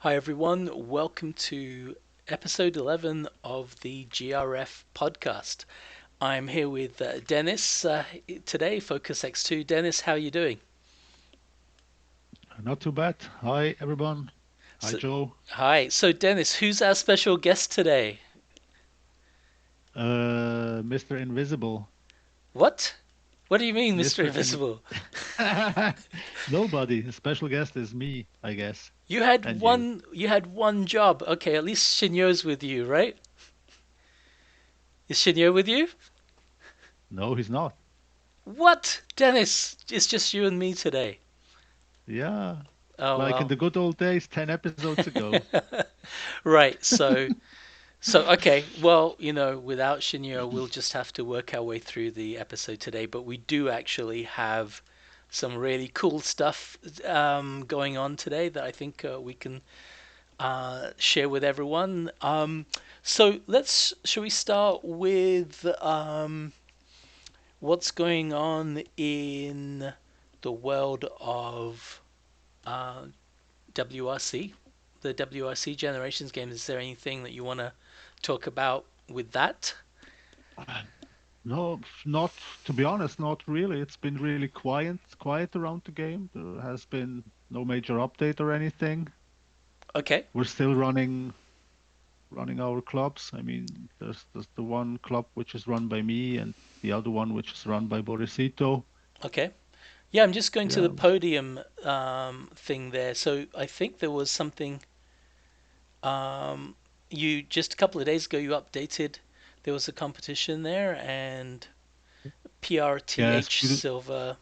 Hi everyone, welcome to episode 11 of the GRF podcast. I'm here with Dennis today, Focus X2. Dennis, how are you doing? Not too bad. Hi, everyone. Hi, So, Joe. hi. So Dennis, who's our special guest today? Mr. Invisible. What? What do you mean, Mr. Mr. In Invisible? Nobody. The special guest is me, I guess, and you. You had one job. Okay, at least Shinyo's with you, right? Is Shinyo with you? No, he's not. What? Dennis, it's just you and me today. Yeah, Oh like in well. the good old days, 10 episodes ago. Right, so okay, well, without Shinyo, we'll just have to work our way through the episode today. But we do actually have some really cool stuff going on today that I think we can share with everyone. So shall we start with what's going on in the world of uh, WRC, the WRC Generations game? Is there anything that you want to talk about with that? No, not to be honest, not really. It's been really quiet around the game. There has been no major update or anything. Okay. We're still running our clubs. I mean, there's the one club which is run by me and the other one which is run by Borisito. Okay. Yeah, I'm just going to Yeah, the podium thing there. So I think there was something. Um, you just a couple of days ago you updated. There was a competition there, and yes, PRTH Silver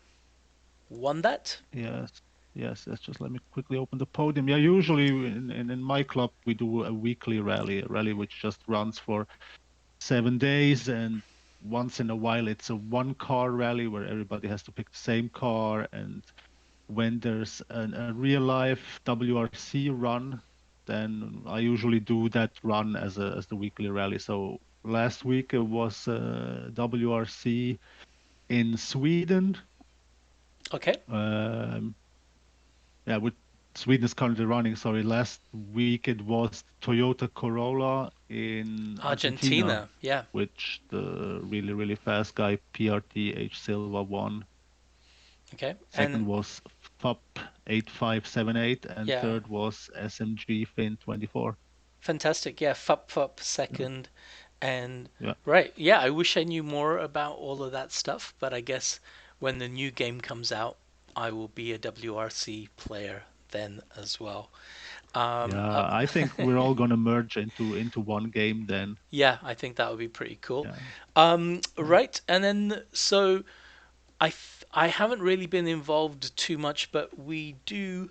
won that. yes, yes. Just let me quickly open the podium. Yeah, usually in my club we do a weekly rally, a rally which just runs for 7 days, and once in a while it's a one car rally where everybody has to pick the same car. And when there's a real life WRC run, then I usually do that run as the weekly rally. So last week it was WRC in Sweden. Okay. Um, yeah, with Sweden is currently running. Sorry, last week it was Toyota Corolla in Argentina, Argentina. Yeah. which the really fast guy PRTH Silva won. Okay. Second And was FUP 8578, and yeah, third was SMG Fin 24. fantastic. Yeah, Fup Yeah, second. And yeah, right. Yeah, I wish I knew more about all of that stuff, but I guess when the new game comes out, I will be a WRC player then as well. Um, uh, yeah. I think we're all gonna merge into one game then. yeah, I think that would be pretty cool. Yeah, yeah. Right, and then so I haven't really been involved too much, but we do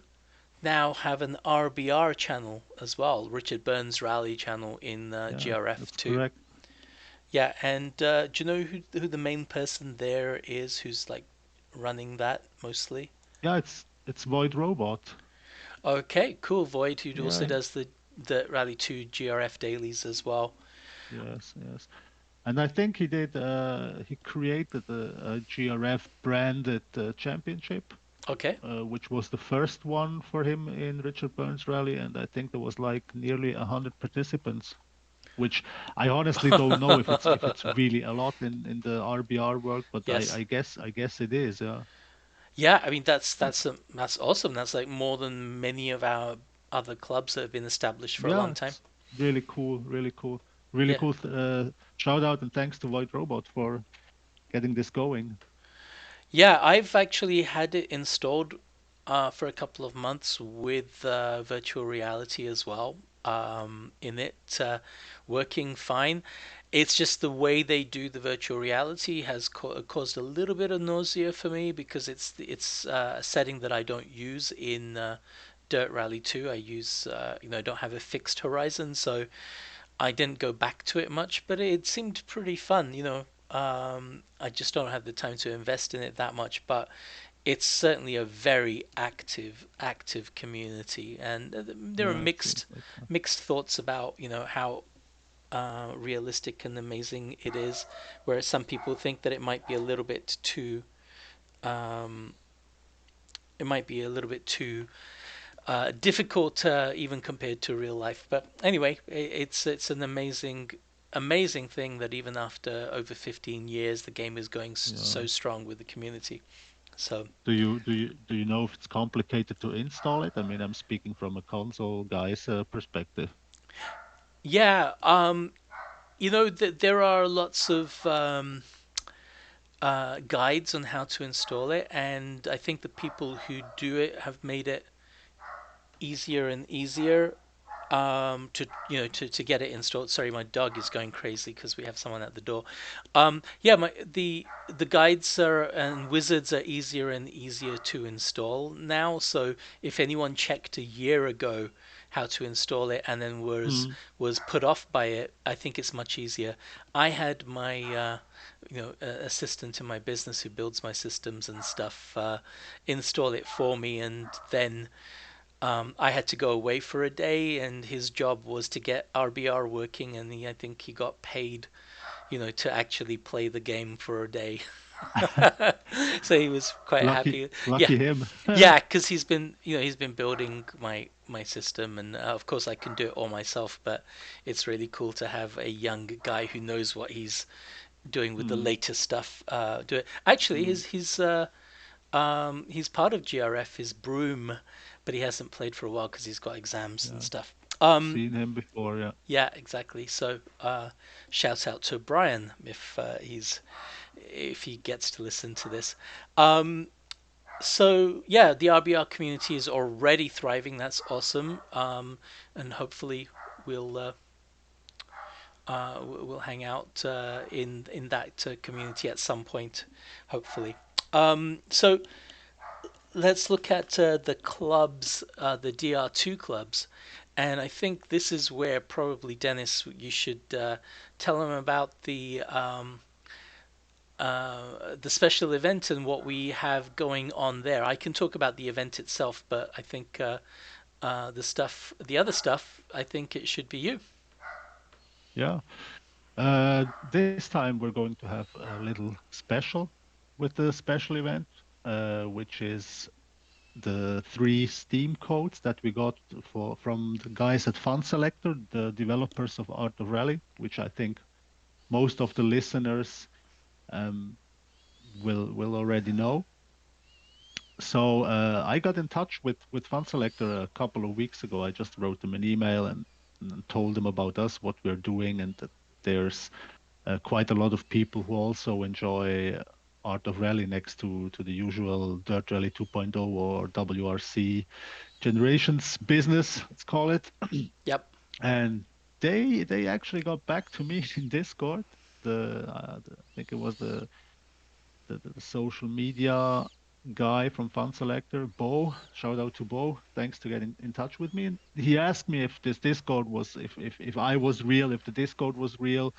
now have an RBR channel as well, Richard Burns Rally channel in Yeah, that's GRF2. correct. Yeah, and do you know who the main person there is? Who's like running that mostly? Yeah, it's Void Robot. Okay, cool. Void, who also Yeah, does the Rally 2 GRF dailies as well. yes. And I think he created a GRF branded championship, Okay. which was the first one for him in Richard Burns Rally, and I think there was like nearly 100 participants, which I honestly don't know if it's really a lot in the RBR world, but Yes. I guess it is. Yeah, Yeah, I mean that's awesome. That's like more than many of our other clubs that have been established for a yeah, long time. it's really cool, really cool, really Yeah. cool. Shout out and thanks to White Robot for getting this going. Yeah, I've actually had it installed for a couple of months with virtual reality as well in it, working fine. It's just the way they do the virtual reality has caused a little bit of nausea for me because it's a setting that I don't use in Dirt Rally 2. I use don't have a fixed horizon, so I didn't go back to it much, but it seemed pretty fun. I just don't have the time to invest in it that much, but it's certainly a very active community, and there are Yeah, it seems mixed like so. mixed thoughts about how realistic and amazing it is. Whereas some people think that um, it might be a little bit too difficult even compared to real life. But anyway, it's an amazing thing that even after over 15 years, the game is going Yeah. so strong with the community. So Do you know if it's complicated to install it? I mean, I'm speaking from a console guy's perspective. yeah, there are lots of guides on how to install it, and I think the people who do it have made it easier and easier to get it installed. Sorry, my dog is going crazy because we have someone at the door. Yeah, the guides are and wizards are easier and easier to install now. So if anyone checked a year ago how to install it and then Mm. was put off by it, I think it's much easier. I had my assistant in my business who builds my systems and stuff install it for me, and then I had to go away for a day, and his job was to get RBR working, and I think he got paid, to actually play the game for a day. So he was quite Lucky, happy. Yeah, lucky him. yeah, because he's been building my system, and of course I can do it all myself, but it's really cool to have a young guy who knows what he's doing with the Mm. latest stuff. Do it. Actually, Mm. he's part of GRF, his Broom, but he hasn't played for a while because he's got exams and Yeah, stuff. seen him before. Yeah. Yeah, exactly. So, shout out to Brian if he gets to listen to this. Um, so yeah, the RBR community is already thriving. That's awesome. And hopefully we'll uh, we'll hang out in that community at some point. Hopefully. So let's look at the clubs, the DR2 clubs. And I think this is where probably, Dennis, you should tell them about the special event and what we have going on there. I can talk about the event itself, but I think the other stuff, I think it should be you. Yeah. This time we're going to have a little special with the special event, which is the three Steam codes that we got from the guys at Fun Selector, the developers of Art of Rally, which I think most of the listeners um, will already know. So I got in touch with Fun Selector a couple of weeks ago. I just wrote them an email and told them about us, what we're doing, and that there's quite a lot of people who also enjoy Art of Rally next to the usual Dirt Rally 2.0 or WRC generations business, let's call it. Yep. And they actually got back to me in Discord. I think it was the social media guy from Fun Selector, Bo. Shout out to Bo. Thanks to get in touch with me. And he asked me if this Discord was if I was real, if the Discord was real,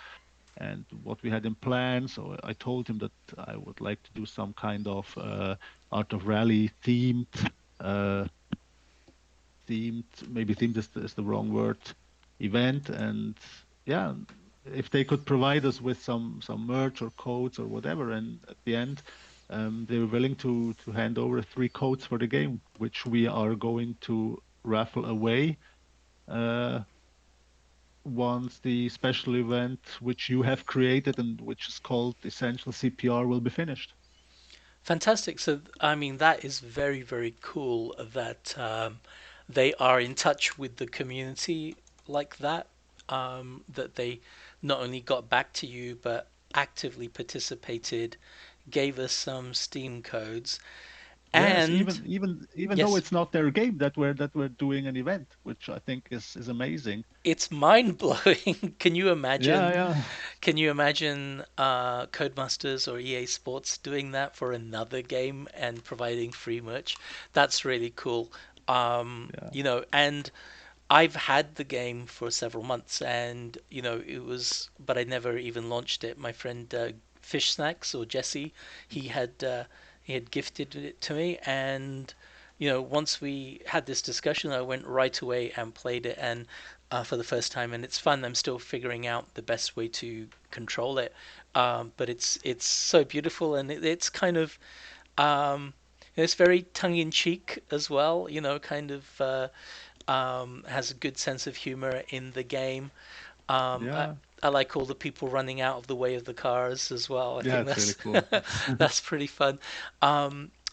and what we had in plan. So I told him that I would like to do some kind of Art of Rally uh, themed, maybe themed is the wrong word, event. And yeah, if they could provide us with some merch or codes or whatever, and at the end, they were willing to hand over three codes for the game, which we are going to raffle away uh, once the special event, which you have created and which is called Essential CPR, will be finished. Fantastic. So, I mean, that is very, very cool that they are in touch with the community like that. That they not only got back to you, but actively participated, gave us some Steam codes, Yes, and even though yes, it's not their game that we're doing an event, which I think is amazing. it's mind blowing. Can you Yeah, imagine? yeah, Can you imagine Codemasters or EA Sports doing that for another game and providing free merch? That's really cool. yeah. And I've had the game for several months, and but I never even launched it. My friend Fish Snacks, or Jesse, he had uh, he had gifted it to me, and once we had this discussion, I went right away and played it, and for the first time, and it's fun. I'm still figuring out the best way to control it, but it's so beautiful, and it's kind of um, It's very tongue in cheek as well. Kind of has a good sense of humor in the game. Um, I, Yeah, I like all the people running out of the way of the cars as well. I yeah, think it's really that's cool. that's pretty fun.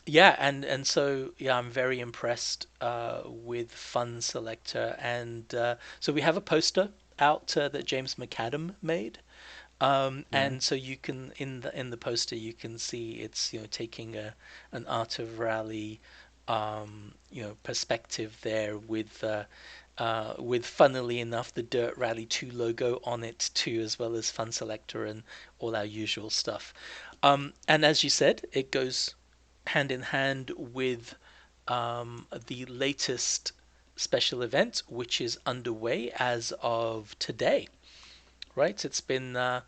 Yeah, and so yeah, I'm very impressed with Fun Selector, and so we have a poster out that James McAdam made. Yeah, And so you can in the poster you can see it's taking an art of rally perspective there with funnily enough the Dirt Rally 2 logo on it too, as well as Fun Selector and all our usual stuff. And as you said, it goes hand in hand with the latest special event, which is underway as of today. Right, it's been a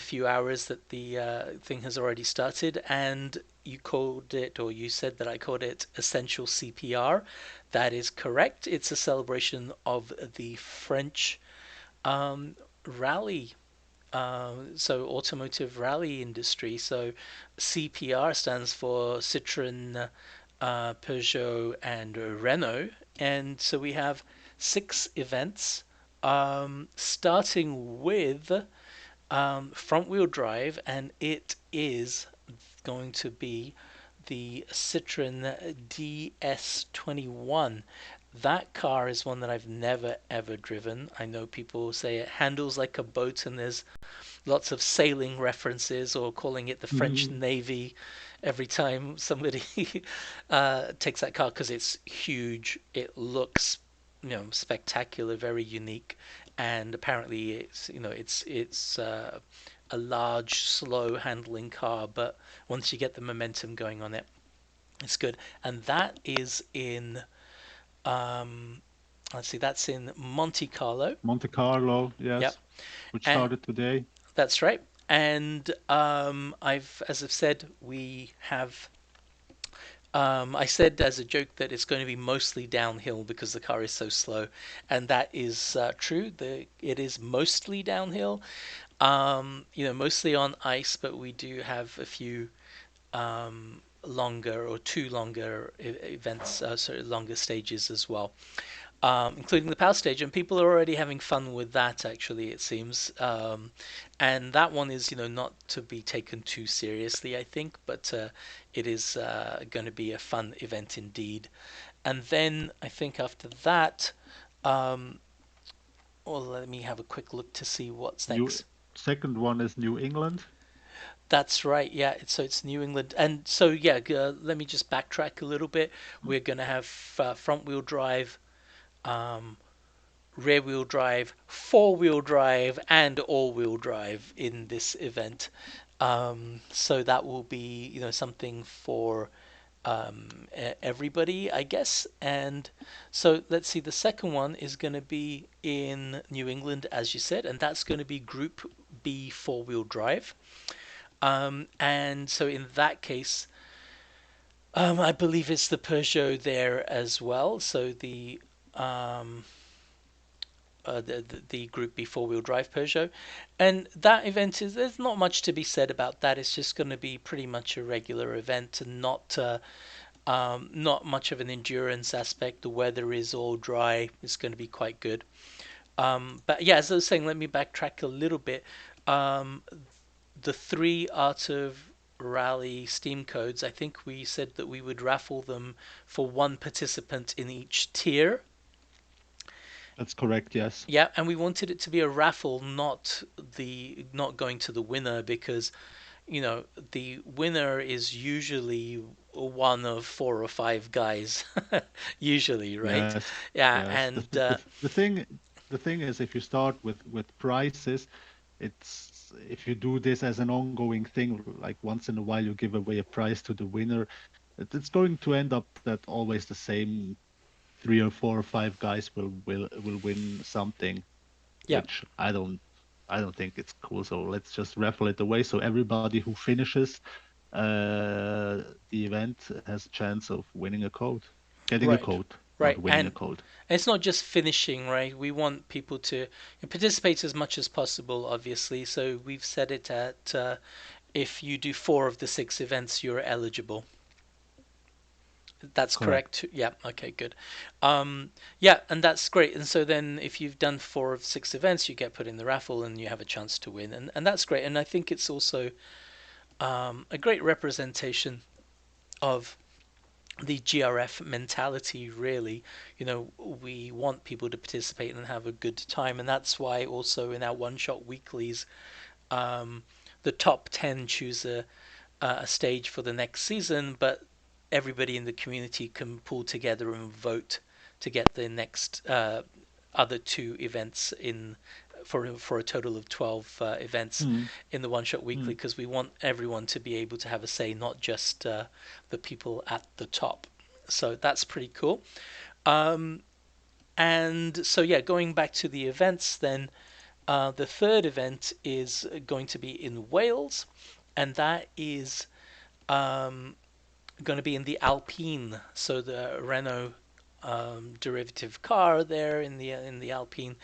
few hours that the thing has already started, and you called it, or you said that I called it Essential CPR. That is correct. It's a celebration of the French rally, so automotive rally industry. So CPR stands for Citroën, Peugeot, and Renault. And so we have 6 events, starting with front wheel drive, and it is going to be the Citroen DS21. That car is one that I've never ever driven. I know people say it handles like a boat, and there's lots of sailing references or calling it the French Mhm. Navy every time somebody takes that car because it's huge. It looks, spectacular, very unique, and apparently it's a large, slow handling car, but once you get the momentum going on it, it's good. And that is in um, let's see, that's in Monte Carlo. Monte Carlo, Yep, yes, which and started today. that's right. And as I've said, we have. I said as a joke that it's going to be mostly downhill because the car is so slow, and that is true. It is mostly downhill. Mostly on ice, but we do have a few longer or two longer events, sorry, longer stages as well, including the power stage, and people are already having fun with that. Actually, it seems, and that one is not to be taken too seriously, I think, but it is going to be a fun event indeed. And then I think after that, um, well, let me have a quick look to see what's New next. second one is New England. That's right, yeah. So it's New England, and so yeah. Let me just backtrack a little bit. We're going to have front wheel drive, um, rear wheel drive, 4 wheel drive, and all wheel drive in this event. So that will be, something for everybody, I guess. And so let's see, the second one is going to be in New England, as you said, and that's going to be Group B 4 wheel drive. And so in that case, I believe it's the Peugeot there as well. So um, the Group B 4 wheel drive Peugeot, and that event is there's not much to be said about that. It's just going to be pretty much a regular event and not much of an endurance aspect. The weather is all dry. It's going to be quite good. But yeah, as I was saying, let me backtrack a little bit. Um, the 3 Art of Rally Steam codes, I think we said that we would raffle them for one participant in each tier. That's correct, yes. Yeah, and we wanted it to be a raffle, not going to the winner, because the winner is usually one of 4 or 5 guys, usually, right? Yes, Yeah, yes. and The thing is, if you start with prizes, it's if you do this as an ongoing thing, like once in a while you give away a prize to the winner, it's going to end up that always the same 3 or 4 or 5 guys will win something, yeah, which I don't think it's cool. So let's just raffle it away. So everybody who finishes the event has a chance of winning a code, getting a right, code, not right, winning a and code. it's not just finishing, right? We want people to participate as much as possible, obviously. So we've set it at if you do 4 of the 6 events, you're eligible. That's Correct. correct. Yeah. Okay. Good. Yeah, and that's great. And so then, if you've done 4 of 6 events, you get put in the raffle, and you have a chance to win. And that's great. And I think it's also a great representation of the GRF mentality. Really, we want people to participate and have a good time, and that's why also in our one-shot weeklies, um, the top 10 choose a stage for the next season, but everybody in the community can pull together and vote to get the next other 2 events in for a total of 12 events Mm, in the one shot weekly, mm. because we want everyone to be able to have a say, not just the people at the top. So that's pretty cool. Um, and so yeah, going back to the events, then the third event is going to be in Wales, and that is um, going to be in the Alpine, so the Renault derivative car there in the Alpine,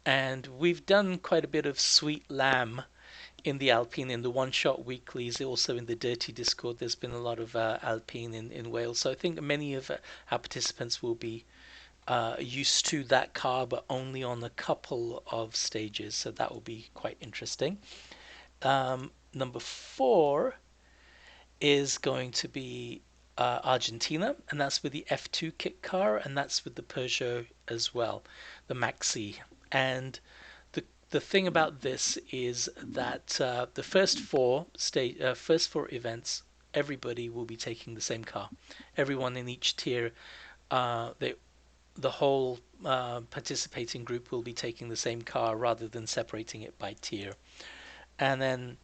and we've done quite a bit of Sweet Lamb in the Alpine in the one shot weeklies. Also in the Dirty Discord, there's been a lot of Alpine in Wales, so I think many of our participants will be used to that car, but only on a couple of stages, so that will be quite interesting. Number 4 is going to be Argentina, and that's with the F2 kit car, and that's with the Peugeot as well, the Maxi. And the thing about this is that the first 4 events, everybody will be taking the same car. Everyone in each tier, the whole participating group will be taking the same car rather than separating it by tier. And then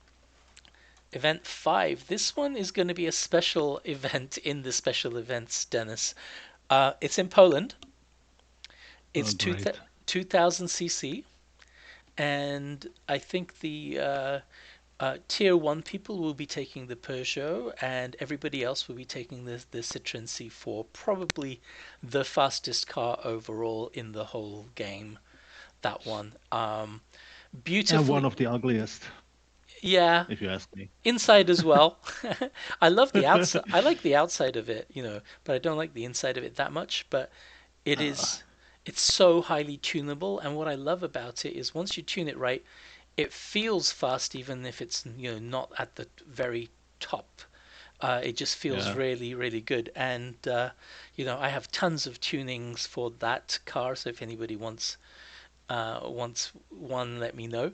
Event 5. This one is going to be a special event in the special events, Dennis. It's in Poland. Oh, It's great. 2000 cc, and I think the tier 1 people will be taking the Peugeot, and everybody else will be taking the Citroen C4. Probably the fastest car overall in the whole game, that one. And one Beautifully, of the ugliest, yeah, if you ask me. inside as well. I love the outside. I like the outside of it, but I don't like the inside of it that much. But it Uh, is, it's so highly tunable, and what I love about it is once you tune it right, it feels fast, even if it's not at the very top. It just feels yeah. really, really good, and I have tons of tunings for that car. So if anybody wants one, let me know.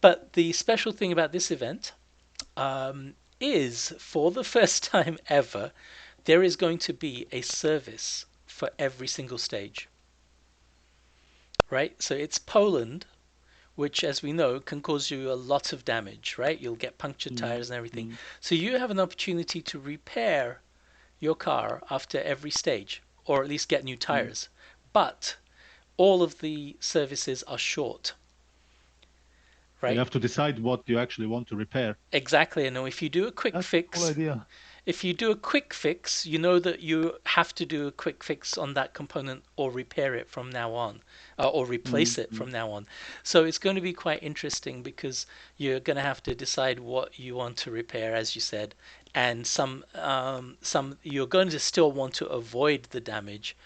But the special thing about this event is for the first time ever, there is going to be a service for every single stage, right? So it's Poland, which, as we know, can cause you a lot of damage, right? You'll get punctured Mm, tires and everything. mm, So you have an opportunity to repair your car after every stage, or at least get new mm. tires. But all of the services are short, So you right? have to decide what you actually want to repair. Exactly. And if you do a quick That's a cool fix, idea. If you do a quick fix, you know that you have to do a quick fix on that component or repair it from now on, or replace Mm, it mm, from now on. So it's going to be quite interesting because you're going to have to decide what you want to repair, as you said, and some you're going to still want to avoid the damage.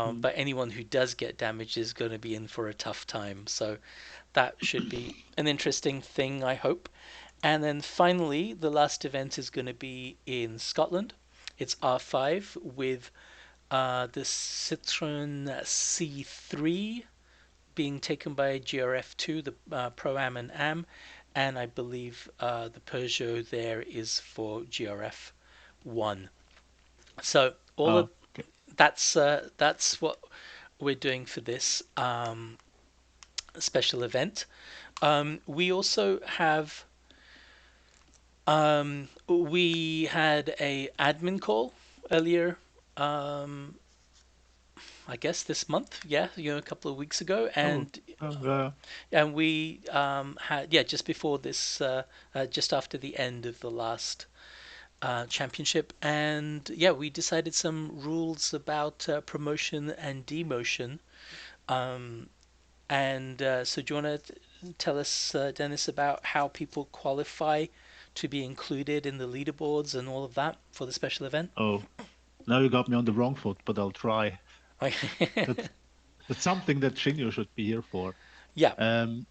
mm. But anyone who does get damaged is going to be in for a tough time. So that should be an interesting thing, I hope. And then finally, the last event is going to be in Scotland. It's R5 with the Citroen C3 being taken by GRF2, the Pro Am and Am, and I believe the Peugeot there is for GRF1. So all of Oh, okay. that's what we're doing for this special event. We also have we had a admin call earlier, um, I guess this month. Yeah, a couple of weeks ago, Oh, and oh, yeah. we had, yeah, just before this, just after the end of the last championship, and yeah, we decided some rules about promotion and demotion. Um, and so, do you want to tell us, Dennis, about how people qualify to be included in the leaderboards and all of that for the special event? Oh, Now you got me on the wrong foot, but I'll try. Like, That's that's something that Shinyo should be here for. yeah, Um,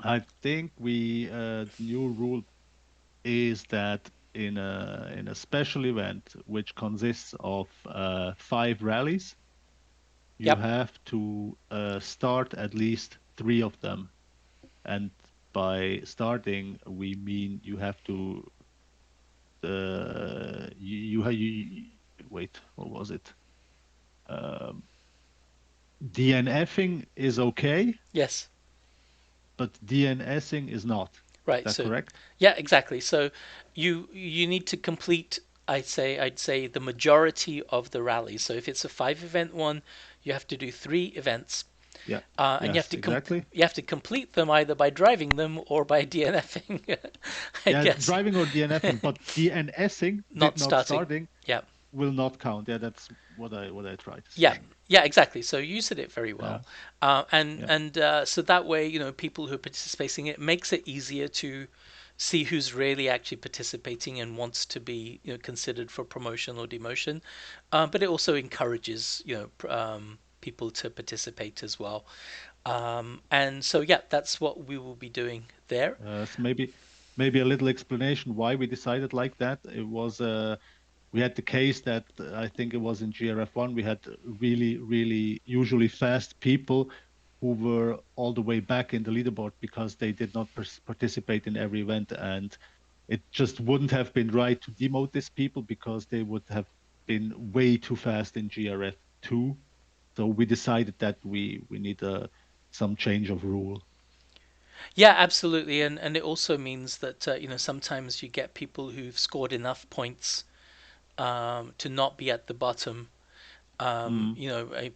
I think the new rule is that in a special event which consists of 5 rallies, you yep, have to start at least 3 of them. And by starting, we mean you have to wait, what was it? Um, DNFing is okay, yes. but DNSing is not. Is Right. that So, correct? yeah, exactly. So you need to complete. I'd say the majority of the rally. So if it's a 5 event one, you have to do 3 events, Yeah. and Yes, exactly. you have to complete them either by driving them or by DNFing, I Yeah, guess. driving or DNFing, but DNSing did Not not starting. starting Yeah. will not count. Yeah, that's what I tried to Yeah, say. yeah, exactly. So you said it very Yeah, well, and yeah, so that way, people who are participating, it makes it easier to see who's really actually participating and wants to be, considered for promotion or demotion. But it also encourages, people to participate as well. And so, yeah, that's what we will be doing there. so maybe a little explanation why we decided like that. It was we had the case that I think it was in GRF1. We had really usually fast people who were all the way back in the leaderboard because they did not participate in every event, and it just wouldn't have been right to demote these people because they would have been way too fast in GRF2. So we decided that we need some change of rule. Yeah, absolutely, and it also means that sometimes you get people who've scored enough points to not be at the bottom, Mm,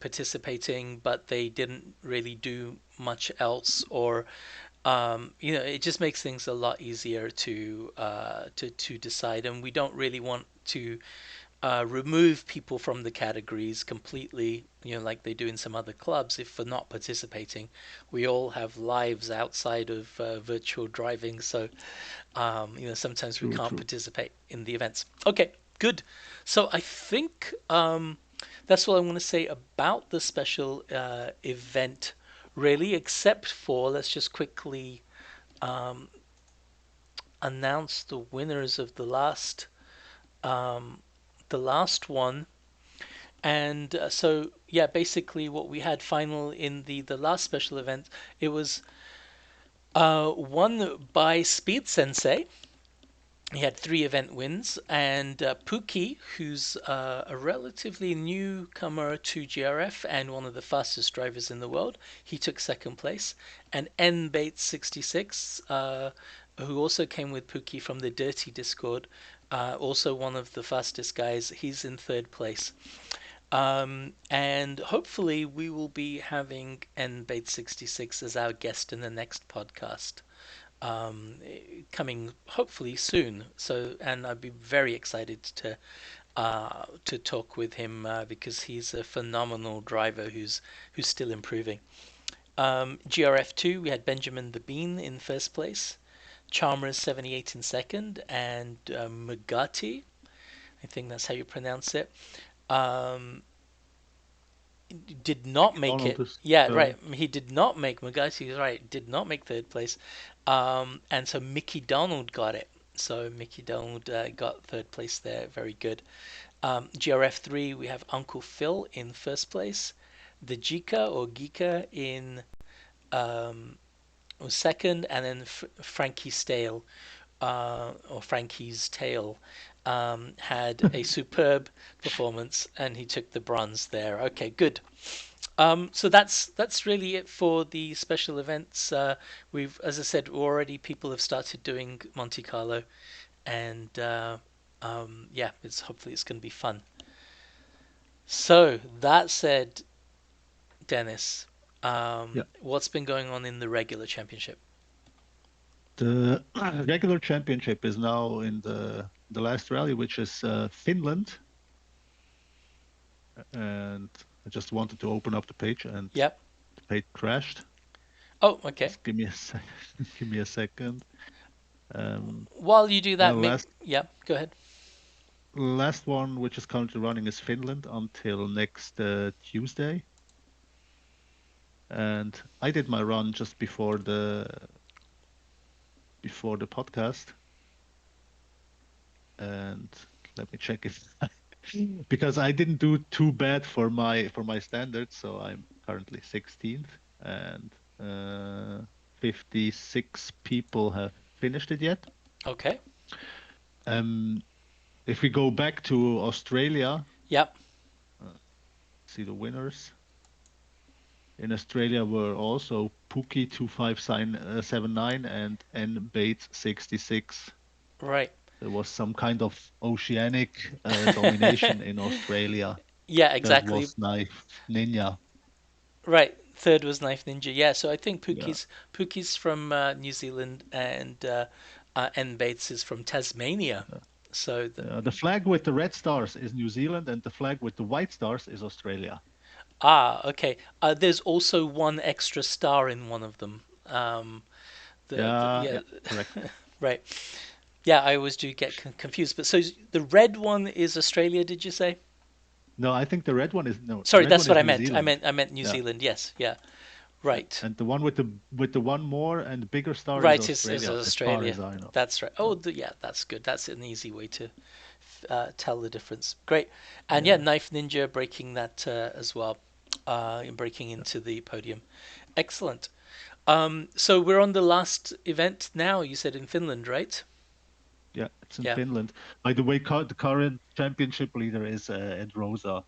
participating, but they didn't really do much else, or it just makes things a lot easier to decide, and we don't really want to remove people from the categories completely, like they do in some other clubs. If for not participating, we all have lives outside of virtual driving, so sometimes we true, can't true. participate in the events. Okay, good. So I think that's all I want to say about the special event, really, except for let's just quickly um, announce the winners of the last one. And so, yeah, basically, what we had final in the last special event, it was won by Speed Sensei. He had 3 event wins, and Pookie, who's a relatively newcomer to GRF and one of the fastest drivers in the world, he took second place. And NBate66, who also came with Pookie from the Dirty Discord, also one of the fastest guys, he's in third place. And hopefully, we will be having NBate66 as our guest in the next podcast, um, coming hopefully soon. So, and I'd be very excited to talk with him because he's a phenomenal driver who's still improving. GRF2, we had Benjamin the Bean in first place, Chalmers 78 in second, and Mugati, I think that's how you pronounce it, um, did not make Donald it. is Yeah, right. third. He did not make Mugati. Right, did not make third place. And so Mickey Donald got it. So Mickey Donald got third place there. Very good. GRF3, we have Uncle Phil in first place. The Gika or Geeka in um, was second, and then Frankie Stale or Frankie's Tail had a superb performance, and he took the bronze there. Okay, good. So that's really it for the special events. We've, as I said, already people have started doing Monte Carlo, and yeah, it's hopefully it's going to be fun. So that said, Dennis, Yeah. what's been going on in the regular championship? The regular championship is now in the last rally, which is Finland, and I just wanted to open up the page, and Yep. the page crashed. Oh, okay. Just give me a give me a second. While you do that, Last yeah, go ahead. last one, which is currently running, is Finland until next Tuesday. And I did my run just before the podcast, and let me check it because I didn't do too bad for my standards. So I'm currently 16th, and 56 people have finished it yet. Okay. Um, if we go back to Australia, Yep. uh, see the winners. In Australia were also Pookie 2579 and N Bates 66. Right. There was some kind of oceanic domination in Australia. Yeah, Third exactly. was Knife Ninja. Right. Third was Knife Ninja. Yeah, so I think Yeah. Pookie's from New Zealand and N Bates is from Tasmania. So The flag with the red stars is New Zealand, and the flag with the white stars is Australia. okay. There's also one extra star in one of them. Yeah, Yeah, correct. right. Yeah, I always do get confused. But so the red one is Australia, did you say? No, I think the red one is no, the Sorry, red that's one what is I New meant. Zealand. I meant New Yeah, Zealand. Yes, yeah, yeah. right. And the one with the one more and bigger star is Right is Australia, as far Australia. as I know. That's right. Yeah, Oh, yeah, that's good. That's an easy way to tell the difference. Great. And yeah, yeah, Knife Ninja breaking that as well, and breaking yeah. into the podium. Excellent. So we're on the last event now. You said in Finland, right? Yeah, it's in Yeah. Finland. By the way, the current championship leader is Ed Rosa,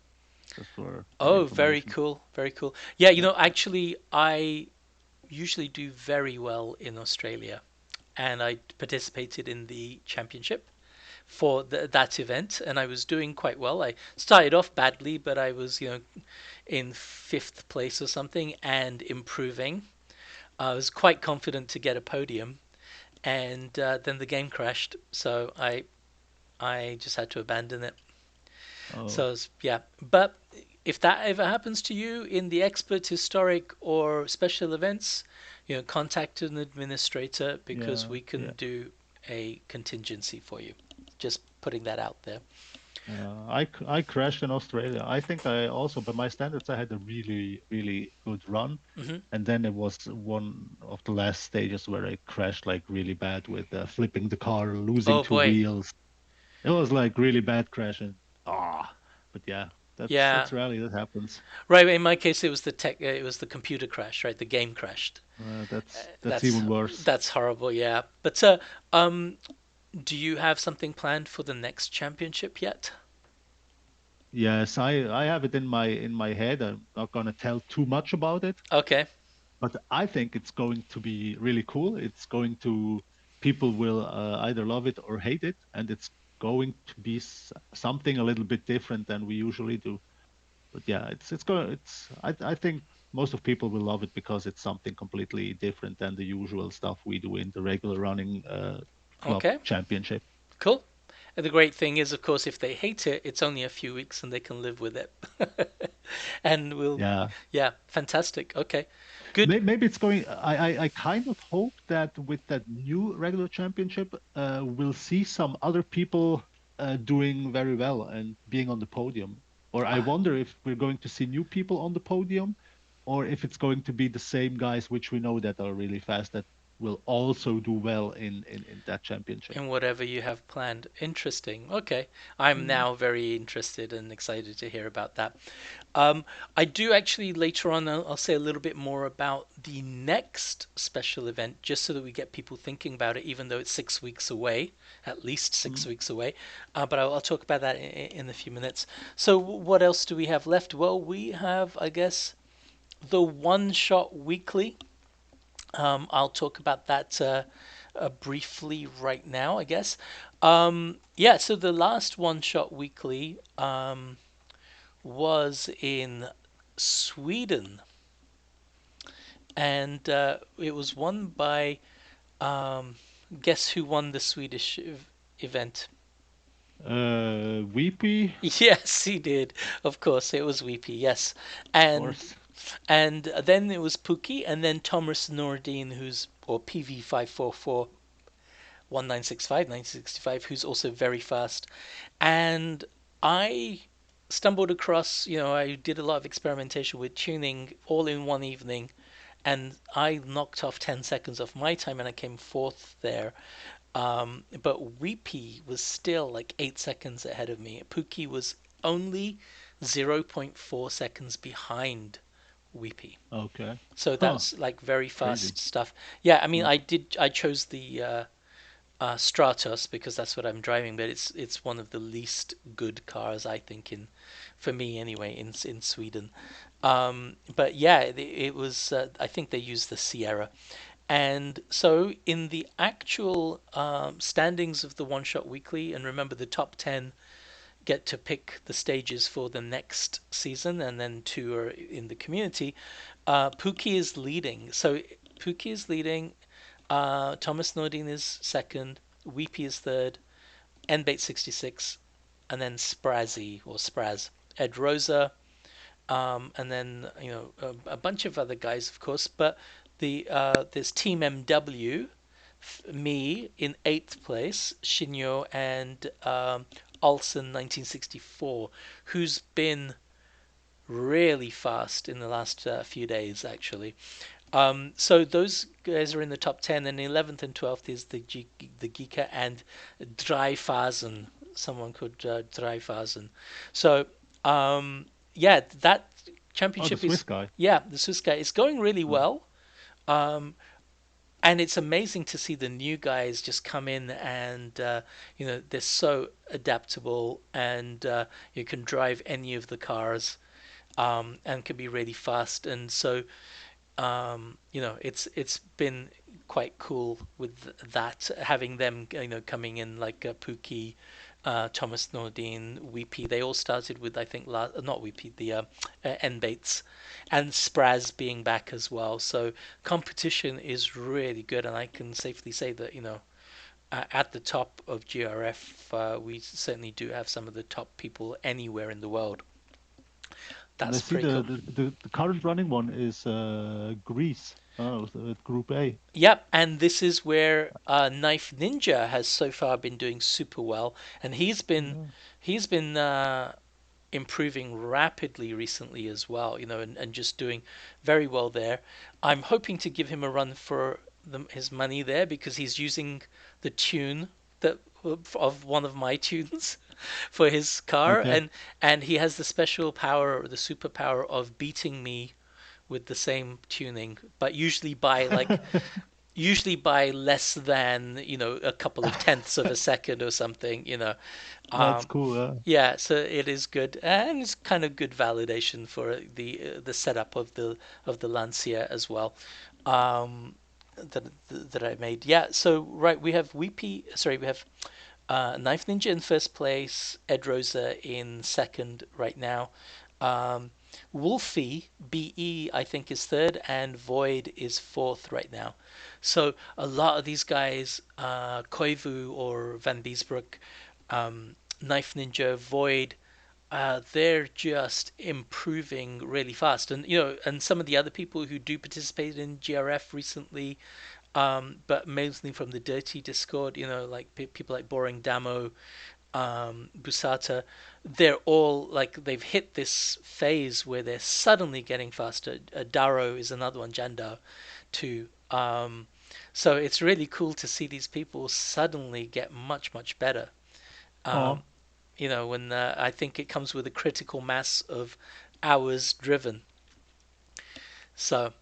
just for your Oh, very information. cool. Very cool. Yeah, Yeah, yeah. actually, I usually do very well in Australia, and I participated in the championship for that event, and I was doing quite well. I started off badly, but I was, in fifth place or something and improving. I was quite confident to get a podium, and then the game crashed, so I just had to abandon it. Oh, So yeah, but if that ever happens to you in the expert, historic, or special events, contact an administrator because yeah, we can yeah. do a contingency for you. Just putting that out there. I crashed in Australia. I think I also, by my standards, I had a really good run. Hmm. And then it was one of the last stages where I crashed like really bad with flipping the car, losing Oh two boy, wheels. It was like really bad crashing. Ah, but yeah, yeah, that's rally that happens. right. In my case, it was it was the computer crash, right? The game crashed. That's even worse. That's horrible, yeah. But um, do you have something planned for the next championship yet? Yes, I have it in my head. I'm not gonna tell too much about it, Okay, but I think it's going to be really cool. It's going to people will either love it or hate it, and it's going to be something a little bit different than we usually do. But yeah, it's going it's I think most of people will love it because it's something completely different than the usual stuff we do in the regular running club okay, championship. cool. And the great thing is, of course, if they hate it, it's only a few weeks and they can live with it. And we'll, Yeah, yeah, fantastic. Okay, good. maybe it's going. I kind of hope that with that new regular championship, we'll see some other people doing very well and being on the podium. Or I Ah, wonder if we're going to see new people on the podium, or if it's going to be the same guys which we know that are really fast that will also do well in that championship. in whatever you have planned. Interesting. Okay. I'm Mm, now very interested and excited to hear about that. I do actually later on, I'll say a little bit more about the next special event, just so that we get people thinking about it, even though it's 6 weeks away, at least six mm. weeks away. But I'll talk about that in a few minutes. So, what else do we have left? Well, we have, I guess, the one shot weekly. I'll talk about that briefly right now, I guess. Yeah, so the last one shot weekly was in Sweden, and it was won by guess who won the Swedish event? Weepy, Yes, he did. Of course, it was Weepy. Yes, of and course. then it was Pookie, and then Thomas Nordin, who's or PV544 1965, who's also very fast. And I stumbled across, I did a lot of experimentation with tuning all in one evening, and I knocked off 10 seconds off my time and I came fourth there. But Weepy was still like 8 seconds ahead of me. Pookie was only zero point 0.4 seconds behind Weepy. Okay. So Huh. that's like very Crazy. fast stuff. Yeah, I mean, Mm. I chose the Stratos because that's what I'm driving, but it's one of the least good cars I think in, for me anyway, in Sweden. But yeah, it was. I think they used the Sierra, and so in the actual standings of the One Shot Weekly, and remember the top 10 get to pick the stages for the next season, and then two are in the community. Pookie is leading. So Pookie is leading. Thomas Nordin is second. Weepy is third. Nbate 66, and then Sprazzy or Spraz. Ed Rosa, and then a bunch of other guys, of course. But there's Team MW, me in eighth place, Shinyo and Olsen 1964, who's been really fast in the last few days, actually. So those guys are in the top 10, and 11th and 12th is the Geeka and Dreifasen. Someone called Dreifasen. So, yeah, that Oh, the championship Swiss is, guy. yeah, the Swiss guy is going really Oh. well. Um, and it's amazing to see the new guys just come in and, they're so adaptable and you can drive any of the cars and can be really fast. And so it's been quite cool with that, having them, coming in like Pookie, Thomas Nordin, Weepy. They all started with, I think, not Weepy, the N-Bates, and Spraz being back as well. So competition is really good, and I can safely say that, at the top of GRF, we certainly do have some of the top people anywhere in the world. And I That's see pretty cool. the current running one is Greece. Oh, so Group A. Yep, and this is where Knife Ninja has so far been doing super well, and Yeah. he's been improving rapidly recently as well, and just doing very well there. I'm hoping to give him a run for his money there because he's using the tune that of one of my tunes for his car, Okay. and he has the special power, the superpower of beating me with the same tuning, but usually by less than a couple of tenths of a second or something. That's um, cool. Yeah. yeah, so it is good, and it's kind of good validation for the setup of the Lancia as well. Um, that I made. Yeah, so right, we have we have Knife Ninja in first place, Ed Rosa in second right now. Um, Wolfie BE I think is third, and Void is fourth right now. So a lot of these guys, Koivu or Van Beesbrook, Knife Ninja, Void, they're just improving really fast. And and some of the other people who do participate in GRF recently, but mostly from the Dirty Discord, like people like Boring Damo, Busata, they're all like they've hit this phase where they're suddenly getting faster. Daro is another one, Jandar too. So it's really cool to see these people suddenly get much, much better. Um, Oh, when I think it comes with a critical mass of hours driven. So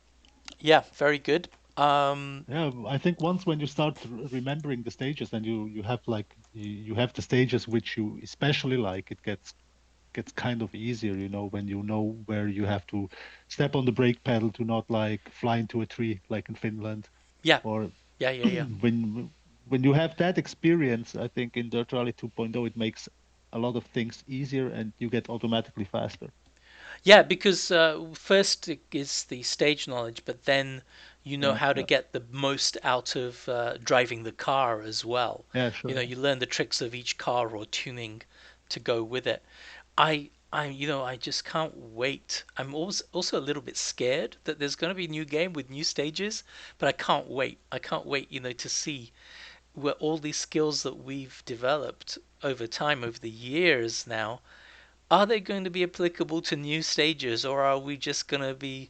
yeah, very good. Um, yeah. I think once when you start remembering the stages, and you have like you have the stages which you especially like, it gets kind of easier, when you know where you have to step on the brake pedal to not like fly into a tree like in Finland, yeah, or yeah. when you have that experience, I think in Dirt Rally 2.0 it makes a lot of things easier and you get automatically faster. Yeah, because first it is the stage knowledge, but then you know Yeah, how to yeah, get the most out of driving the car as well. yeah, sure. You learn the tricks of each car or tuning to go with it. I just can't wait. I'm also a little bit scared that there's going to be a new game with new stages, but I can't wait. I can't wait, to see. where all these skills that we've developed over time, over the years now, are they going to be applicable to new stages, or are we just going to be,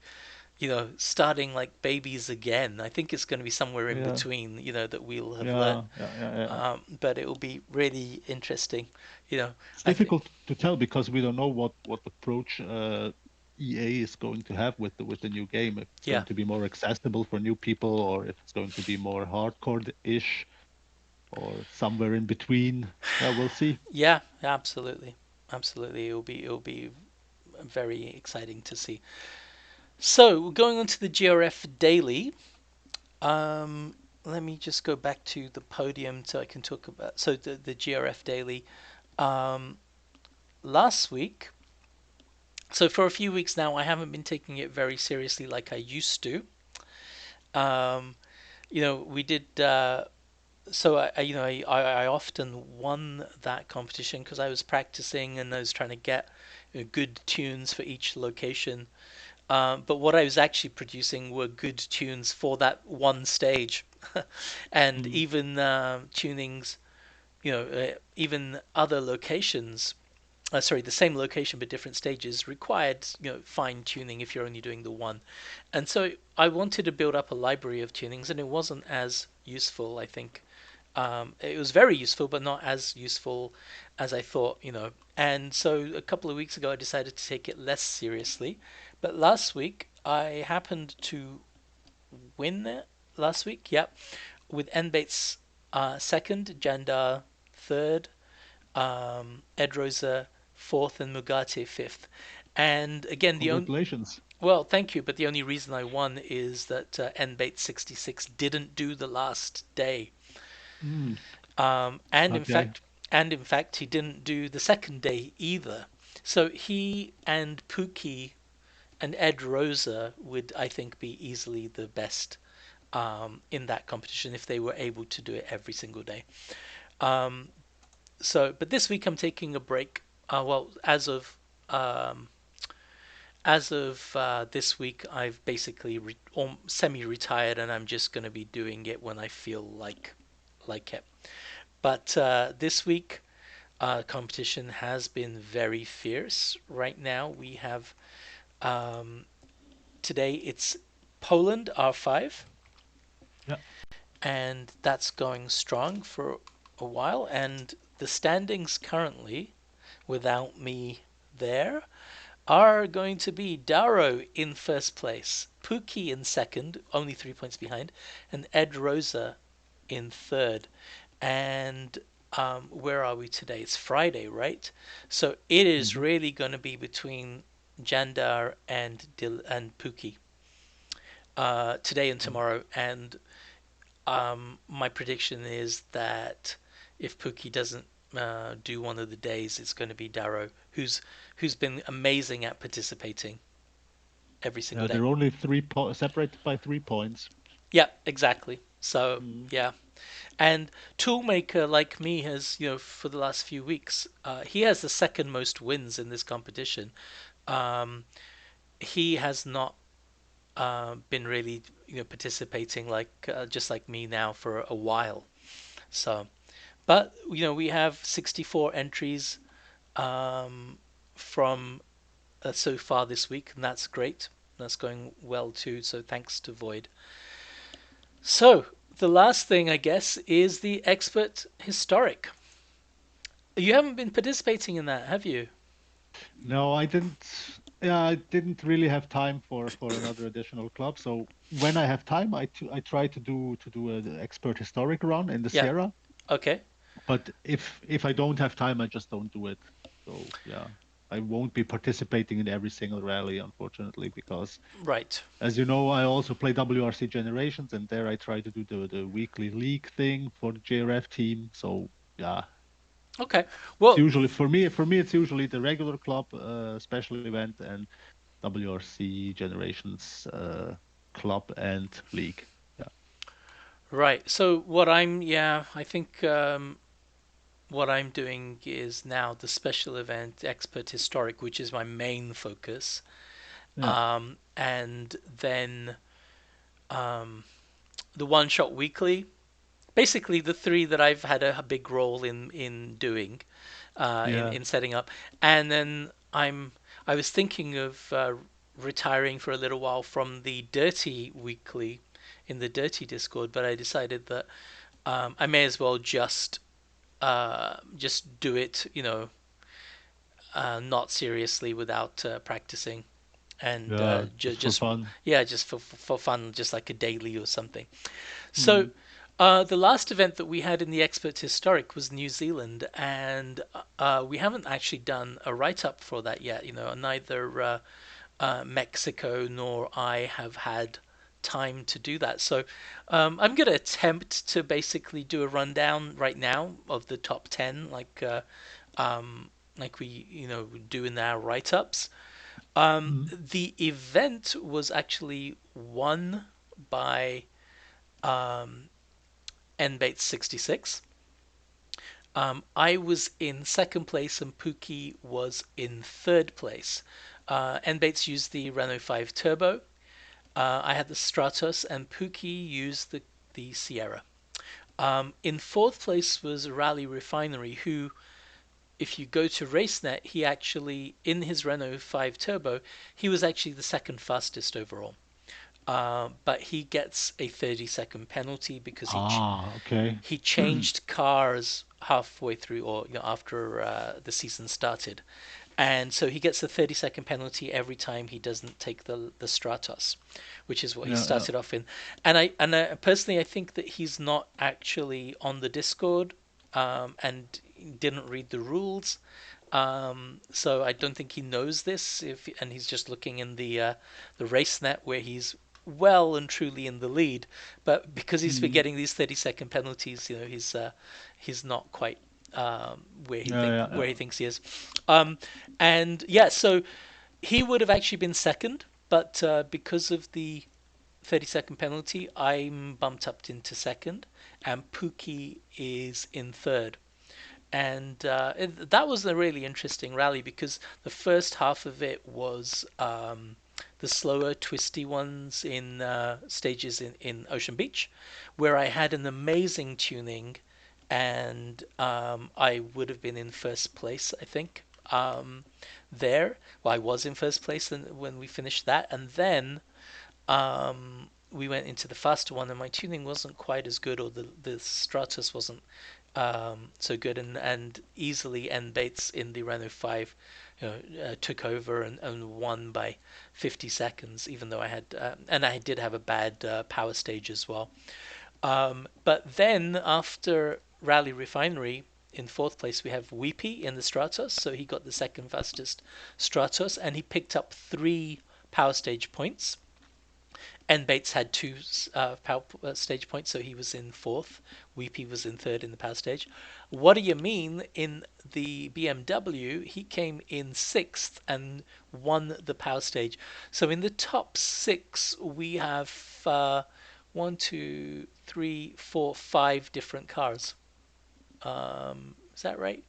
starting like babies again? I think it's going to be somewhere in Yeah, between, that we'll have learnt. yeah, yeah, yeah, yeah. But it will be really interesting. You know, It's I think, difficult to tell because we don't know what approach EA is going to have with the new game. If it's yeah, going to be more accessible for new people, or if it's going to be more hardcore-ish, or somewhere in between. Yeah, we'll see. yeah, absolutely, absolutely. It will be very exciting to see. So going on to the GRF Daily. Um, Let me just go back to the podium so I can talk about the GRF Daily. Um, Last week, so for a few weeks now, I haven't been taking it very seriously like I used to. Um, we did. So I often won that competition because I was practicing and I was trying to get good tunes for each location. But what I was actually producing were good tunes for that one stage, and Mm. even tunings, even other locations. Sorry, the same location but different stages required, fine tuning if you're only doing the one. And so I wanted to build up a library of tunings, and it wasn't as useful, I think. It was very useful, but not as useful as I thought. And so a couple of weeks ago, I decided to take it less seriously. But last week, I happened to win it. Last week, yep, with Nbates second, Jandar third, Edrosa fourth, and Mugate fifth. And again, the only Congratulations. well, thank you, but the only reason I won is that Nbates 66 didn't do the last day. Mm. Um, and in Okay. fact, and in fact, he didn't do the second day either. So he and Pookie and Ed Rosa would, I think, be easily the best in that competition if they were able to do it every single day. Um, but this week I'm taking a break. Well, um, as of this week, I've basically semi-retired, and I'm just going to be doing it when I feel like it. But this week, competition has been very fierce. Right now, we have um, today it's Poland R5, Yeah. and that's going strong for a while. And the standings currently, without me there, are going to be Darrow in first place, Pookie in second, only 3 points behind, and Ed Rosa in third. And where are we today? It's Friday, right? So it is Hmm. really going to be between Jandar and Pookie today and tomorrow. And my prediction is that if Pookie doesn't do one of the days, it's going to be Darrow, who's been amazing at participating every single day. They're only separated by 3 points. Yeah, exactly. So Mm. yeah, and Toolmaker, like me, has for the last few weeks, he has the second most wins in this competition. Um, he has not been really participating like just like me now for a while. So, but we have 64 entries um, from so far this week, and that's great. That's going well too. So thanks to Void. So the last thing I guess is the expert historic. You haven't been participating in that, have you? No, I didn't. Yeah, I didn't really have time for another additional club. So when I have time, I try to do an expert historic run in the Yeah. Sierra. Okay. But if I don't have time, I just don't do it. So yeah, I won't be participating in every single rally, unfortunately, because Right. as you know, I also play WRC Generations, and there I try to do the weekly league thing for the JRF team. So yeah, Okay. it's Well, usually for me it's usually the regular club special event and WRC Generations club and league. Yeah, right. So I think what I'm doing is now the special event expert historic, which is my main focus. yeah, And then um, the one shot weekly. basically the three that I've had a big role in doing, Yeah. in setting up. And then I was thinking of retiring for a little while from the Dirty Weekly in the Dirty Discord, but I decided that I may as well just do it, not seriously without practicing, and Yeah. Just for just fun. yeah, just for fun, just like a daily or something. So Mm. the last event that we had in the Expert Historic was New Zealand, and we haven't actually done a write up for that yet. Neither Mexico nor I have had time to do that. So I'm going to attempt to basically do a rundown right now of the top 10, um, like we do in our write ups. Mm. The event was actually won by um, NBates 66. I was in second place and Pookie was in third place. NBates used the Renault 5 Turbo. I had the Stratos and Pookie used the Sierra. In fourth place was Rally Refinery, who, if you go to RaceNet, he actually, in his Renault 5 Turbo, he was actually the second fastest overall. But he gets a 30-second penalty because Okay. he changed cars halfway through, or after the season started, and so he gets a 30-second penalty every time he doesn't take the Stratos, which is what he Yeah. Yeah. started off in. And I personally, I think that he's not actually on the Discord, and didn't read the rules. So I don't think he knows this. And he's just looking in the race net where he's well and truly in the lead. But because he's been Mm. getting these 30-second penalties, he's not quite Yeah. Yeah. where Yeah. he thinks he is. Um, and yeah, so he would have actually been second, but because of the 30-second penalty, I'm bumped up into second, and Pookie is in third. And that was a really interesting rally because the first half of it was the slower, twisty ones in stages in Ocean Beach, where I had an amazing tuning, and I would have been in first place, I think. There, well, I was in first place when we finished that, and then we went into the faster one, and my tuning wasn't quite as good, or the Stratus wasn't so good, and easily N Bates in the Renault 5 took over and won by 50 seconds, even though I did have a bad power stage as well. But then after Rally Refinery, in fourth place, we have Weepy in the Stratos. So he got the second fastest Stratos, and he picked up 3 power stage points. And Bates had 2 power stage points, so he was in fourth. Weepy was in third in the power stage. What do you mean? In the BMW, he came in sixth and won the power stage. So in the top six, we have one, two, three, four, 5 different cars. Is that right?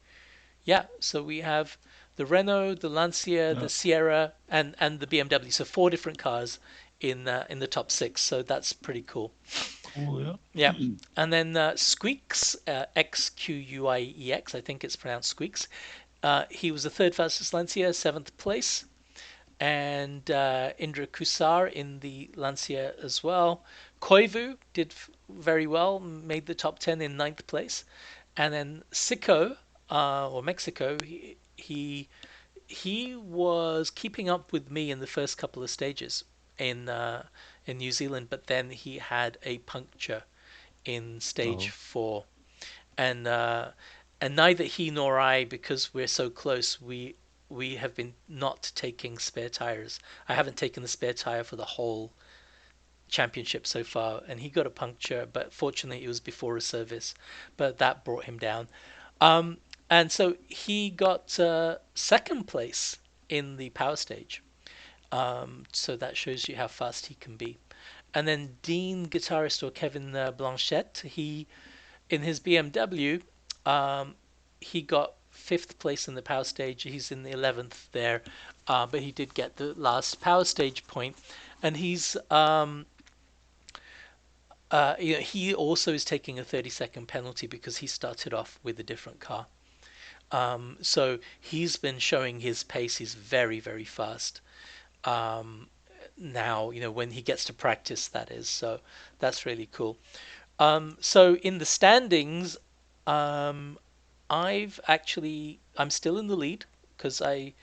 Yeah. So we have the Renault, the Lancia, the Yeah. Sierra, and the BMW. So 4 different cars in the top six. So that's pretty cool. Cool. Yeah. Yeah. And then Squeaks, Xquiex, I think it's pronounced Squeaks. He was the third fastest Lancia, seventh place. And Indra Kusar in the Lancia as well. Koivu did very well, made the top 10 in ninth place. And then Siko, or Mexico, he was keeping up with me in the first couple of stages in New Zealand, but then he had a puncture in stage Oh. 4, and neither he nor I, because we're so close, we have been not taking spare tires. I haven't taken the spare tire for the whole championship so far, and he got a puncture, but fortunately it was before a service, but that brought him down. Um, and so he got second place in the power stage. So that shows you how fast he can be. And then Dean, guitarist, or Kevin Blanchette, he in his BMW, um, he got fifth place in the power stage. He's in the 11th there, but he did get the last power stage point, and he also is taking a 30-second penalty because he started off with a different car. So he's been showing his pace. He's very, very fast. Um, Now, when he gets to practice, that is. So that's really cool. So in the standings, um, I'm still in the lead because I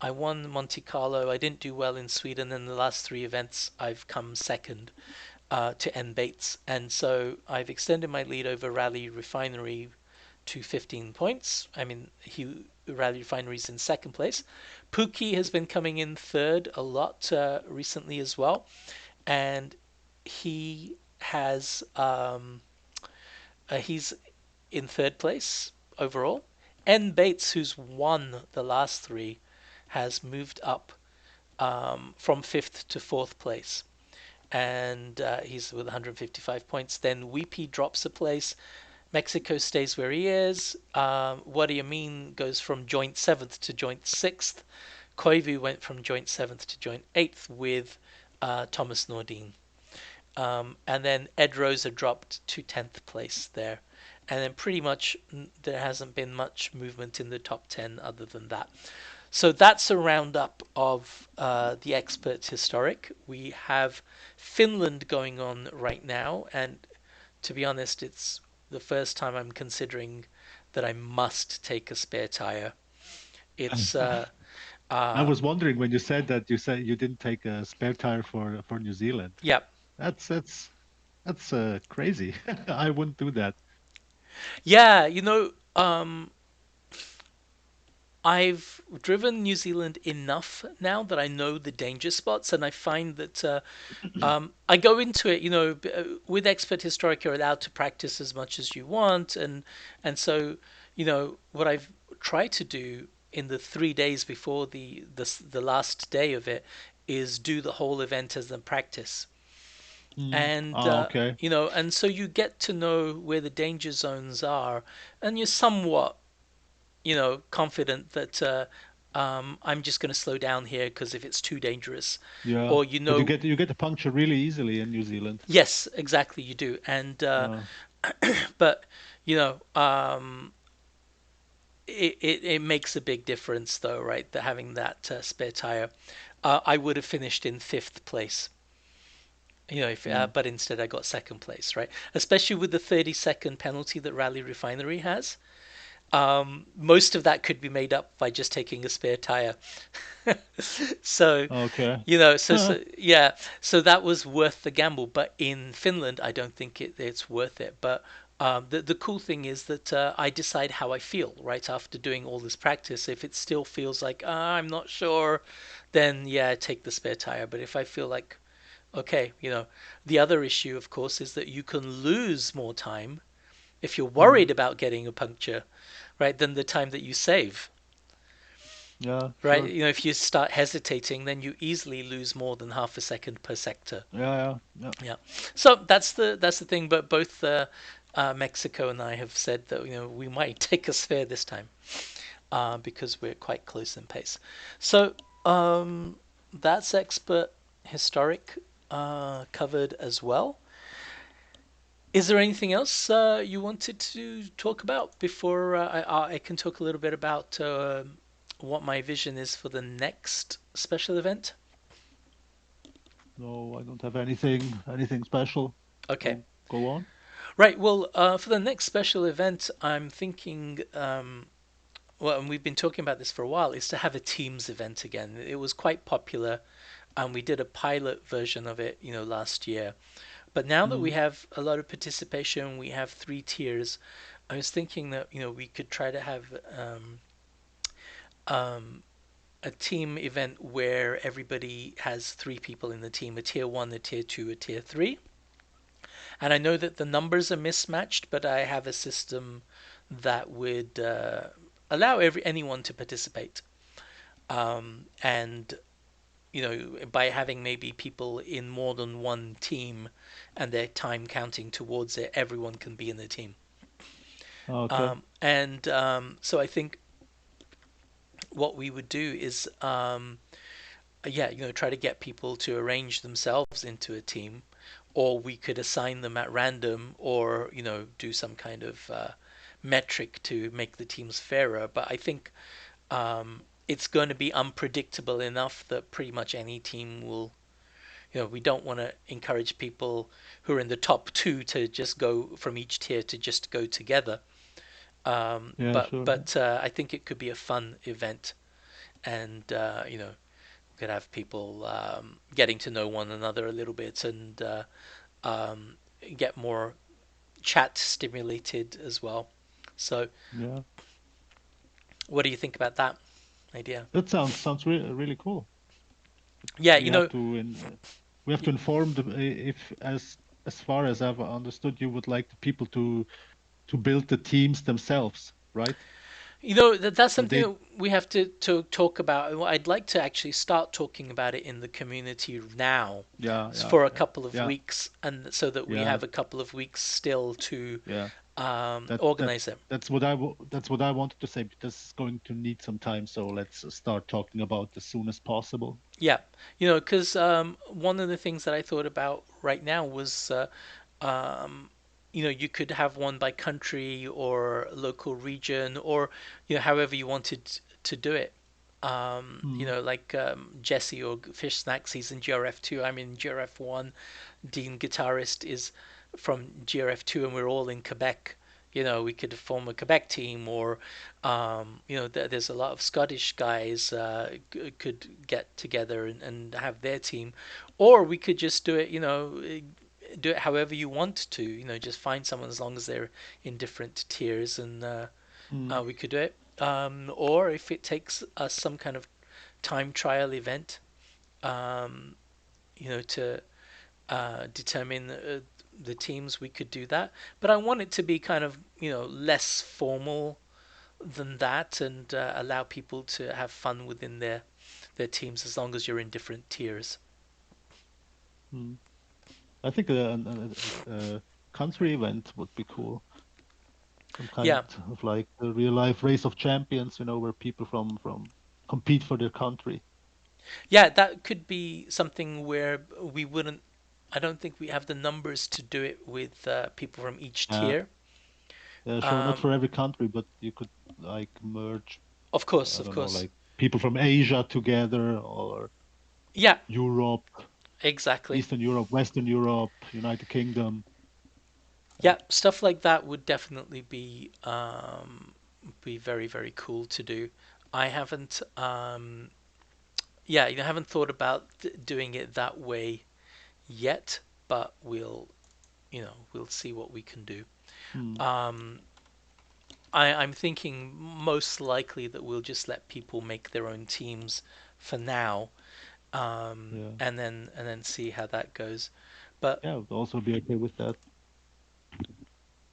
won Monte Carlo. I didn't do well in Sweden. In the last three events, I've come second to N Bates, and so I've extended my lead over Rally Refinery to 15 points. I mean, Rally Refinery's in second place. Pookie has been coming in third a lot recently as well, and he has he's in third place overall. N Bates, who's won the last three, has moved up from fifth to fourth place, and he's with 155 points. Then Weepy drops a place. Mexico stays where he is. What do you mean goes from joint seventh to joint sixth. Koivu went from joint seventh to joint eighth with Thomas Nordin. And then Ed Rosa dropped to 10th place there. And then pretty much there hasn't been much movement in the top 10 other than that. So that's a roundup of the expert historic. We have Finland going on right now, and to be honest, it's the first time I'm considering that I must take a spare tire. It's I uh was wondering when you said that you said you didn't take a spare tire for New Zealand. yeah. That's crazy. I wouldn't do that. Yeah, I've driven New Zealand enough now that I know the danger spots, and I find that I go into it, with expert historic, you're allowed to practice as much as you want, and so what I've tried to do in the 3 days before the last day of it is do the whole event as a practice, and Oh, okay. and so you get to know where the danger zones are, and you're somewhat confident that I'm just going to slow down here because if it's too dangerous, Yeah. or But you get a puncture really easily in New Zealand. yes, exactly, you do, and Uh, but you know, it makes a big difference though, right? That having that spare tire, I would have finished in fifth place. If mm, but instead I got second place, right? Especially with the 30-second penalty that Rally Refinery has. Most of that could be made up by just taking a spare tire. So, okay. yeah, so that was worth the gamble. But in Finland, I don't think it's worth it. But the cool thing is that I decide how I feel right after doing all this practice. If it still feels like I'm not sure, then yeah, take the spare tire. But if I feel like okay, the other issue, of course, is that you can lose more time if you're Mm, worried about getting a puncture, right, than the time that you save. yeah, Right? sure. If you start hesitating, then you easily lose more than half a second per sector. Yeah, yeah, yeah. Yeah. So that's the thing. But both Mexico and I have said that we might take a spare this time because we're quite close in pace. So that's expert historic covered as well. Is there anything else you wanted to talk about before I can talk a little bit about what my vision is for the next special event? No, I don't have anything special. Okay. Go on. Right. Well, for the next special event, I'm thinking, well, and we've been talking about this for a while, is to have a Teams event again. It was quite popular, and we did a pilot version of it, last year. But now that we Mm, have a lot of participation, we have three tiers. I was thinking that we could try to have um, a team event where everybody has three people in the team: a tier one, a tier two, a tier three. And I know that the numbers are mismatched, but I have a system that would allow anyone to participate. And by having maybe people in more than one team and their time counting towards it, everyone can be in the team. okay. And so I think what we would do is, yeah, try to get people to arrange themselves into a team. or we could assign them at random, or do some kind of metric to make the teams fairer. But I think it's going to be unpredictable enough that pretty much any team will. We don't want to encourage people who are in the top two to just go from each tier to just go together. Yeah, But sure. but I think it could be a fun event, and we could have people getting to know one another a little bit, and um, get more chat stimulated as well. So, Yeah, what do you think about that idea? that sounds really cool. Yeah, We have to we have to inform them if as far as I've understood, you would like the people to build the teams themselves, right? that's So something they, that we have to talk about. I'd like to actually start talking about it in the community now yeah, yeah, for a yeah, couple of yeah, weeks, and so that we yeah, have a couple of weeks still to yeah. That organize it. that's what I wanted to say. This is going to need some time, so let's start talking about as soon as possible. Yeah, because one of the things that I thought about right now was, um, you could have one by country or local region, or however you wanted to do it. Hmm. Like Jesse or Fish Snacks, he's in GRF 2. I'm in GRF 1. Dean guitarist is from GRF 2, and we're all in Quebec. We could form a Quebec team, or there's a lot of Scottish guys could get together and have their team, or we could just do it. Do it however you want to. Just find someone as long as they're in different tiers, and Hmm. we could do it. Or if it takes us some kind of time trial event, um, to determine the teams, we could do that. But I want it to be kind of less formal than that, and allow people to have fun within their teams as long as you're in different tiers. Hmm. I think a country event would be cool. Some kind Yeah, of like a real life race of champions, where people from compete for their country. yeah, that could be something where we wouldn't. I don't think we have the numbers to do it with people from each Yeah, tier. yeah, sure. Not Um, for every country, but you could like merge, of course, I of don't know, course. like people from Asia together or Yeah, Europe, exactly. Eastern Europe, Western Europe, United Kingdom. Yeah. Yeah, stuff like that would definitely be very very cool to do. I haven't yeah, haven't thought about doing it that way yet, but we'll see what we can do. Hmm. Um, I'm thinking most likely that we'll just let people make their own teams for now, Yeah. and then see how that goes. But Yeah, I would also be okay with that.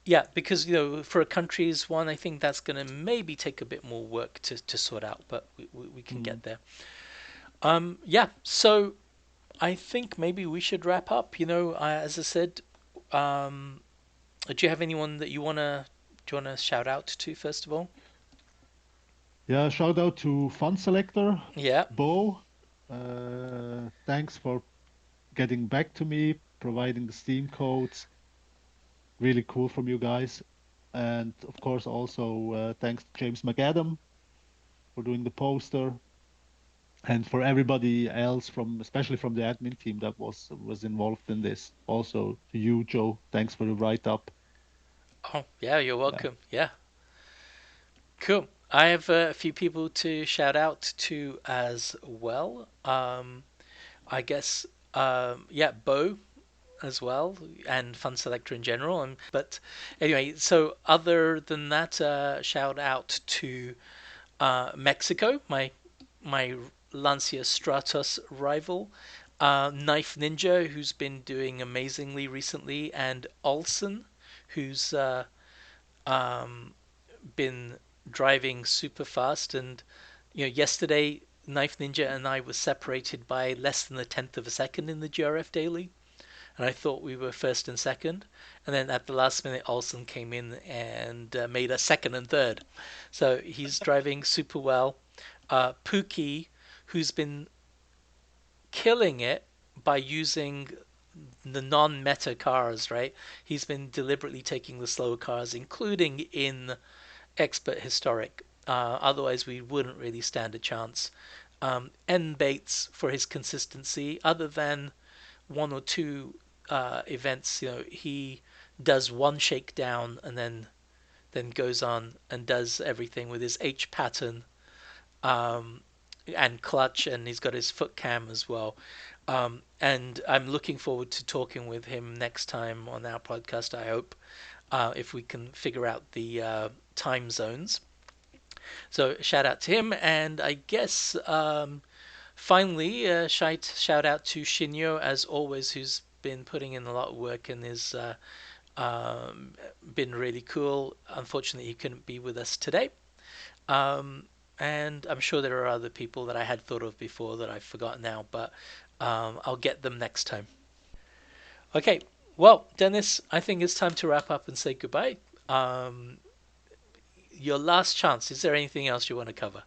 yeah, because for a country's one, I think that's going to maybe take a bit more work to sort out, but we can Hmm. get there. Yeah, so I think maybe we should wrap up. As I said, um, do you have anyone that do you wanna shout out to first of all? Yeah, shout out to Fun Selector, Yeah. Bo. Thanks for getting back to me, providing the Steam codes. Really cool from you guys. And of course, also thanks to James McAdam for doing the poster, and for everybody else from, especially from the admin team that was involved in this. Also to you, Joe. Thanks for the write up. Oh, yeah. You're Yeah. welcome. Yeah. Cool. I have a few people to shout out to as well. I guess yeah, Bo as well, and Fun Selector in general. But anyway, so other than that, shout out to Mexico, my Lancia Stratos rival, Knife Ninja, who's been doing amazingly recently, and Olsen, who's um, been driving super fast. And yesterday Knife Ninja and I were separated by less than a tenth of a second in the GRF daily, and I thought we were first and second. And then at the last minute, Olsen came in and made us second and third. So he's driving super well. Pookie, who's been killing it by using the non-meta cars, right? He's been deliberately taking the slower cars, including in expert historic. Otherwise, we wouldn't really stand a chance. N Bates for his consistency, other than one or two events, he does one shakedown and then goes on and does everything with his H pattern um, and clutch, and he's got his foot cam as well. And I'm looking forward to talking with him next time on our podcast. I hope if we can figure out the time zones. So shout out to him, and I guess finally shout out to Shinyo as always, who's been putting in a lot of work and is been really cool. Unfortunately, he couldn't be with us today. Um, and I'm sure there are other people that I had thought of before that I've forgotten now, but I'll get them next time. Okay, well, Dennis, I think it's time to wrap up and say goodbye. Um, your last chance. Is there anything else you want to cover?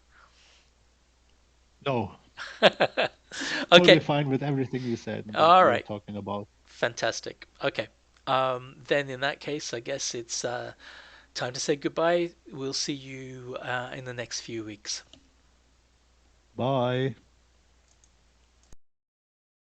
No, Okay, totally fine with everything you said and what all we were right, talking about. fantastic. Okay, then in that case, I guess it's time to say goodbye. We'll see you in the next few weeks. Bye.